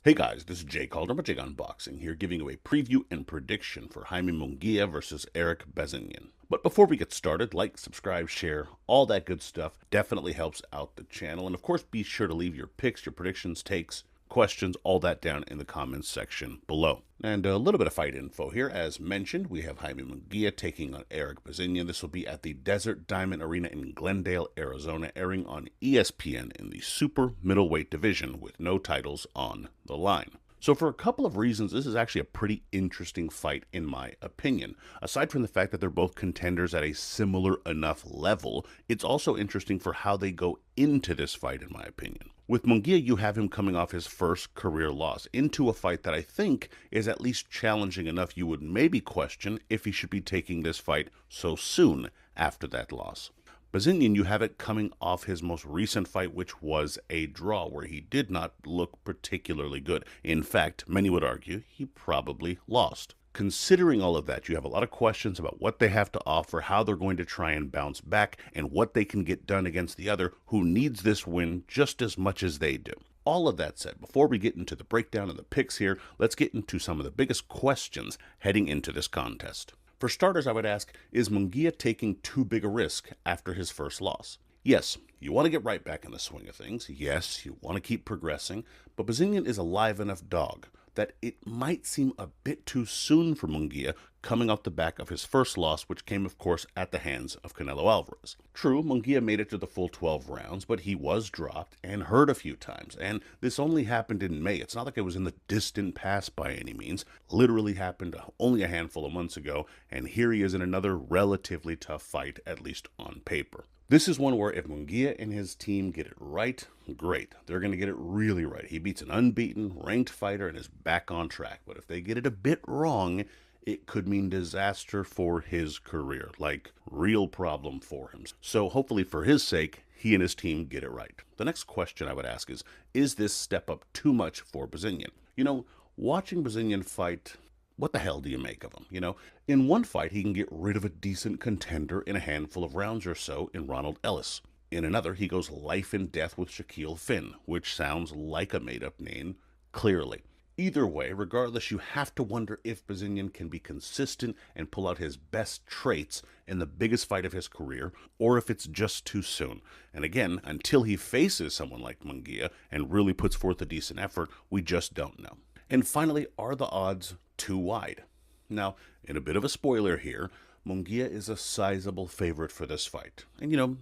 Hey guys, this is Jay Calder with JAYONBOXING here giving you a preview and prediction for Jaime Munguia versus Erik Bazinyan. But before we get started, like, subscribe, share, all that good stuff definitely helps out the channel. And of course, be sure to leave your picks, your predictions, takes, questions, all that down in the comments section below. And a little bit of fight info here. As mentioned, we have Jaime Munguia taking on Erik Bazinyan. This will be at the Desert Diamond Arena in Glendale, Arizona, airing on ESPN in the super middleweight division with no titles on the line. So for a couple of reasons, this is actually a pretty interesting fight in my opinion. Aside from the fact that they're both contenders at a similar enough level, it's also interesting for how they go into this fight in my opinion. With Munguia, you have him coming off his first career loss into a fight that I think is at least challenging enough you would maybe question if he should be taking this fight so soon after that loss. Bazinyan, you have it coming off his most recent fight, which was a draw, where he did not look particularly good. In fact, many would argue he probably lost. Considering all of that, you have a lot of questions about what they have to offer, how they're going to try and bounce back, and what they can get done against the other who needs this win just as much as they do. All of that said, before we get into the breakdown and the picks here, let's get into some of the biggest questions heading into this contest. For starters, I would ask, is Munguia taking too big a risk after his first loss? Yes, you want to get right back in the swing of things. Yes, you want to keep progressing, but Bazinyan is a live enough dog that it might seem a bit too soon for Munguia coming off the back of his first loss, which came, of course, at the hands of Canelo Alvarez. True, Munguia made it to the full 12 rounds, but he was dropped and hurt a few times, and this only happened in May. It's not like it was in the distant past by any means. Literally happened only a handful of months ago, and here he is in another relatively tough fight, at least on paper. This is one where if Munguia and his team get it right, great. They're going to get it really right. He beats an unbeaten, ranked fighter and is back on track. But if they get it a bit wrong, it could mean disaster for his career, like real problem for him. So hopefully for his sake, he and his team get it right. The next question I would ask is this step up too much for Bazinyan? You know, watching Bazinyan fight, what the hell do you make of him? You know, in one fight, he can get rid of a decent contender in a handful of rounds or so in Ronald Ellis. In another, he goes life and death with Shaquille Finn, which sounds like a made-up name, clearly. Either way, regardless, you have to wonder if Bazinyan can be consistent and pull out his best traits in the biggest fight of his career, or if it's just too soon. And again, until he faces someone like Munguia and really puts forth a decent effort, we just don't know. And finally, are the odds too wide? Now, in a bit of a spoiler here, Munguia is a sizable favorite for this fight. And you know,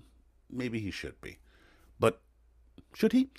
maybe he should be. But should he?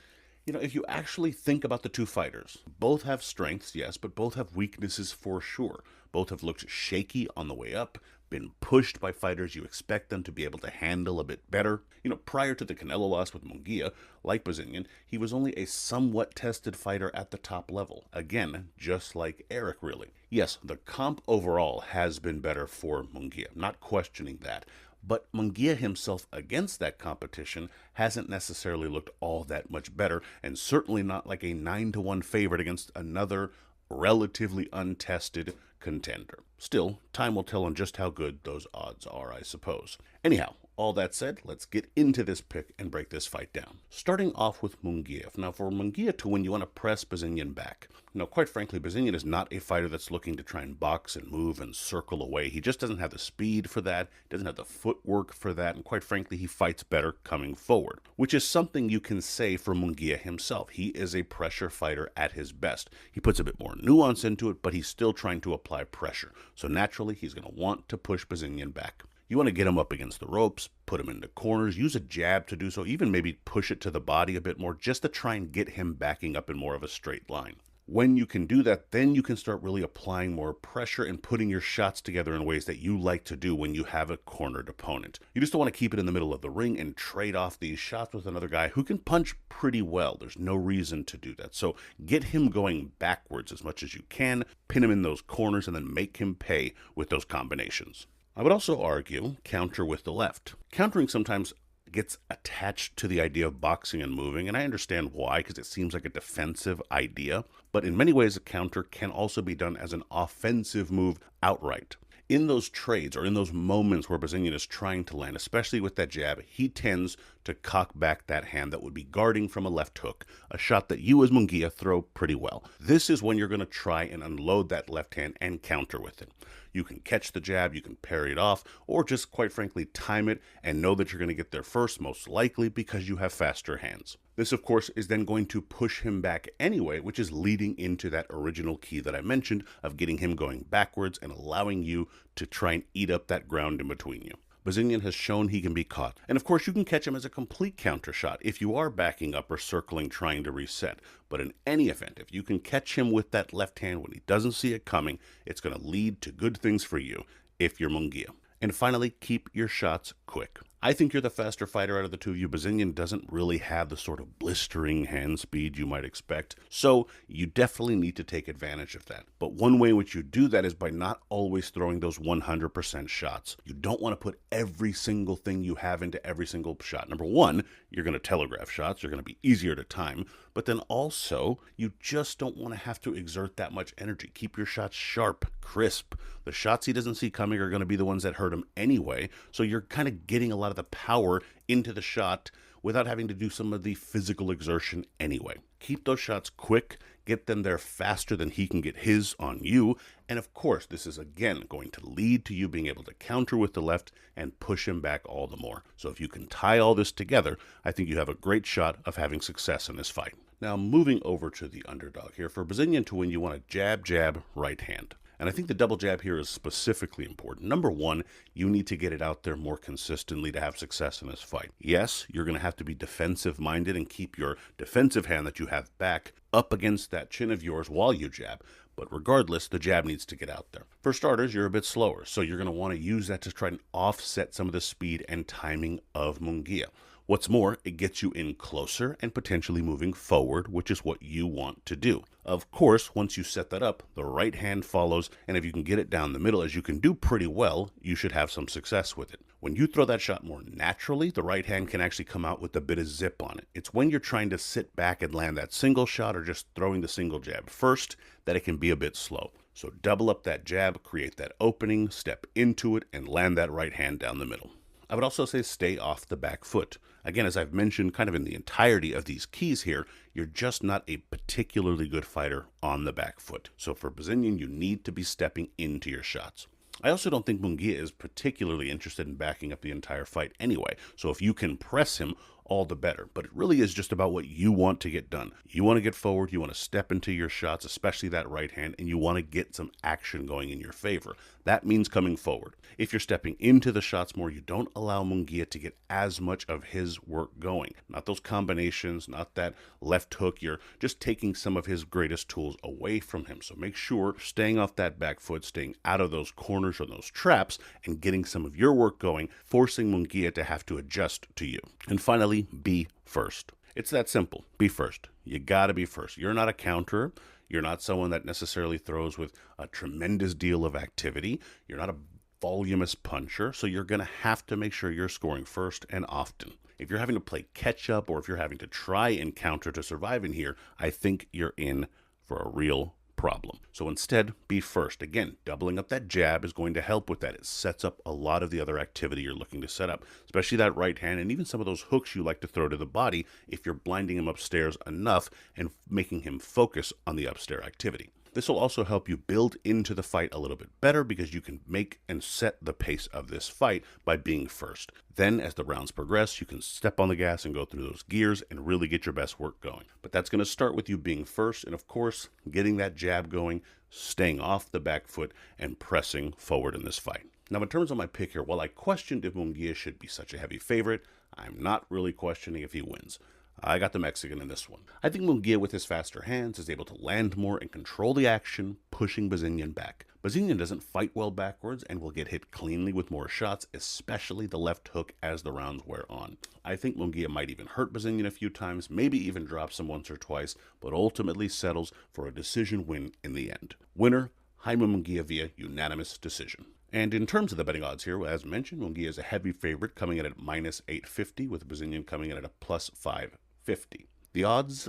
You know, if you actually think about the two fighters, both have strengths, yes, but both have weaknesses for sure. Both have looked shaky on the way up, been pushed by fighters you expect them to be able to handle a bit better. You know, prior to the Canelo loss with Munguia, like Bazinyan, he was only a somewhat tested fighter at the top level. Again, just like Erik, really. Yes, the comp overall has been better for Munguia, not questioning that. But Munguia himself against that competition hasn't necessarily looked all that much better, and certainly not like a 9-1 favorite against another relatively untested contender. Still, time will tell on just how good those odds are, I suppose. Anyhow, all that said, let's get into this pick and break this fight down. Starting off with Munguia. Now, for Munguia to win, you want to press Bazinyan back. Now, quite frankly, Bazinyan is not a fighter that's looking to try and box and move and circle away. He just doesn't have the speed for that, doesn't have the footwork for that, and quite frankly, he fights better coming forward, which is something you can say for Munguia himself. He is a pressure fighter at his best. He puts a bit more nuance into it, but he's still trying to apply pressure. So naturally, he's going to want to push Bazinyan back. You want to get him up against the ropes, put him into corners, use a jab to do so, even maybe push it to the body a bit more just to try and get him backing up in more of a straight line. When you can do that, then you can start really applying more pressure and putting your shots together in ways that you like to do when you have a cornered opponent. You just don't want to keep it in the middle of the ring and trade off these shots with another guy who can punch pretty well. There's no reason to do that. So get him going backwards as much as you can, pin him in those corners, and then make him pay with those combinations. I would also argue counter with the left. Countering sometimes gets attached to the idea of boxing and moving, and I understand why, because it seems like a defensive idea, but in many ways a counter can also be done as an offensive move outright. In those trades or in those moments where Bazinyan is trying to land, especially with that jab, he tends to to cock back that hand that would be guarding from a left hook, a shot that you as Munguia throw pretty well. This is when you're going to try and unload that left hand and counter with it. You can catch the jab, you can parry it off, or just quite frankly time it and know that you're going to get there first, most likely because you have faster hands. This, of course, is then going to push him back anyway, which is leading into that original key that I mentioned of getting him going backwards and allowing you to try and eat up that ground in between you. Bazinyan has shown he can be caught. And of course, you can catch him as a complete counter shot if you are backing up or circling trying to reset. But in any event, if you can catch him with that left hand when he doesn't see it coming, it's going to lead to good things for you if you're Munguia. And finally, keep your shots quick. I think you're the faster fighter out of the two of you. Bazinyan doesn't really have the sort of blistering hand speed you might expect, so you definitely need to take advantage of that. But one way in which you do that is by not always throwing those 100% shots. You don't want to put every single thing you have into every single shot. Number one, you're going to telegraph shots. You're going to be easier to time. But then also, you just don't want to have to exert that much energy. Keep your shots sharp, crisp. The shots he doesn't see coming are going to be the ones that hurt him anyway, so you're kind of getting a lot of the power into the shot without having to do some of the physical exertion anyway. Keep those shots quick, get them there faster than he can get his on you, and of course, this is again going to lead to you being able to counter with the left and push him back all the more. So if you can tie all this together, I think you have a great shot of having success in this fight. Now, moving over to the underdog here, for Bazinyan to win, you want a jab, jab, right hand. And I think the double jab here is specifically important. Number one, you need to get it out there more consistently to have success in this fight. Yes, you're going to have to be defensive-minded and keep your defensive hand that you have back up against that chin of yours while you jab. But regardless, the jab needs to get out there. For starters, you're a bit slower, so you're going to want to use that to try and offset some of the speed and timing of Munguia. What's more, it gets you in closer and potentially moving forward, which is what you want to do. Of course, once you set that up, the right hand follows, and if you can get it down the middle, as you can do pretty well, you should have some success with it. When you throw that shot more naturally, the right hand can actually come out with a bit of zip on it. It's when you're trying to sit back and land that single shot or just throwing the single jab first that it can be a bit slow. So double up that jab, create that opening, step into it, and land that right hand down the middle. I would also say stay off the back foot. Again, as I've mentioned kind of in the entirety of these keys here, you're just not a particularly good fighter on the back foot. So for Bazinyan, you need to be stepping into your shots. I also don't think Munguia is particularly interested in backing up the entire fight anyway. So if you can press him, all the better. But it really is just about what you want to get done. You want to get forward, you want to step into your shots, especially that right hand, and you want to get some action going in your favor. That means coming forward. If you're stepping into the shots more, you don't allow Munguia to get as much of his work going. Not those combinations, not that left hook. You're just taking some of his greatest tools away from him. So make sure staying off that back foot, staying out of those corners or those traps, and getting some of your work going, forcing Munguia to have to adjust to you. And finally, be first. It's that simple. Be first. You gotta be first. You're not a counterer. You're not someone that necessarily throws with a tremendous deal of activity. You're not a voluminous puncher, so you're gonna have to make sure you're scoring first and often. If you're having to play catch up or if you're having to try and counter to survive in here, I think you're in for a real problem. So instead, be first. Again, doubling up that jab is going to help with that. It sets up a lot of the other activity you're looking to set up, especially that right hand and even some of those hooks you like to throw to the body if you're blinding him upstairs enough and making him focus on the upstairs activity. This will also help you build into the fight a little bit better because you can make and set the pace of this fight by being first. Then, as the rounds progress, you can step on the gas and go through those gears and really get your best work going. But that's going to start with you being first and, of course, getting that jab going, staying off the back foot, and pressing forward in this fight. Now, in terms of my pick here, while I questioned if Munguia should be such a heavy favorite, I'm not really questioning if he wins. I got the Mexican in this one. I think Munguia, with his faster hands, is able to land more and control the action, pushing Bazinyan back. Bazinyan doesn't fight well backwards and will get hit cleanly with more shots, especially the left hook as the rounds wear on. I think Munguia might even hurt Bazinyan a few times, maybe even drops him once or twice, but ultimately settles for a decision win in the end. Winner, Jaime Munguia via unanimous decision. And in terms of the betting odds here, as mentioned, Munguia is a heavy favorite coming in at minus 850 with Bazinyan coming in at a plus 550. The odds,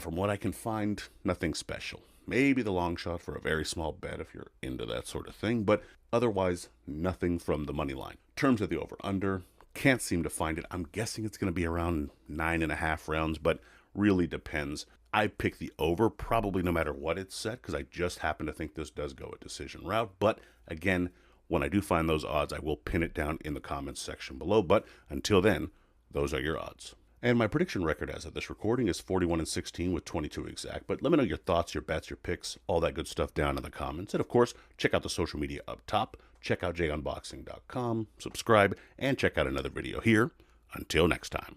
from what I can find, nothing special. Maybe the long shot for a very small bet if you're into that sort of thing, but otherwise nothing from the money line. In terms of the over-under, Can't seem to find it. I'm guessing it's going to be around 9.5 rounds, but really depends. I pick the over probably no matter what it's set because I just happen to think this does go a decision route. But again, when I do find those odds, I will pin it down in the comments section below. But until then, those are your odds. And my prediction record as of this recording is 41-16 with 22 exact. But let me know your thoughts, your bets, your picks, all that good stuff down in the comments. And of course, check out the social media up top. Check out JAYONBOXING.com, subscribe, and check out another video here. Until next time.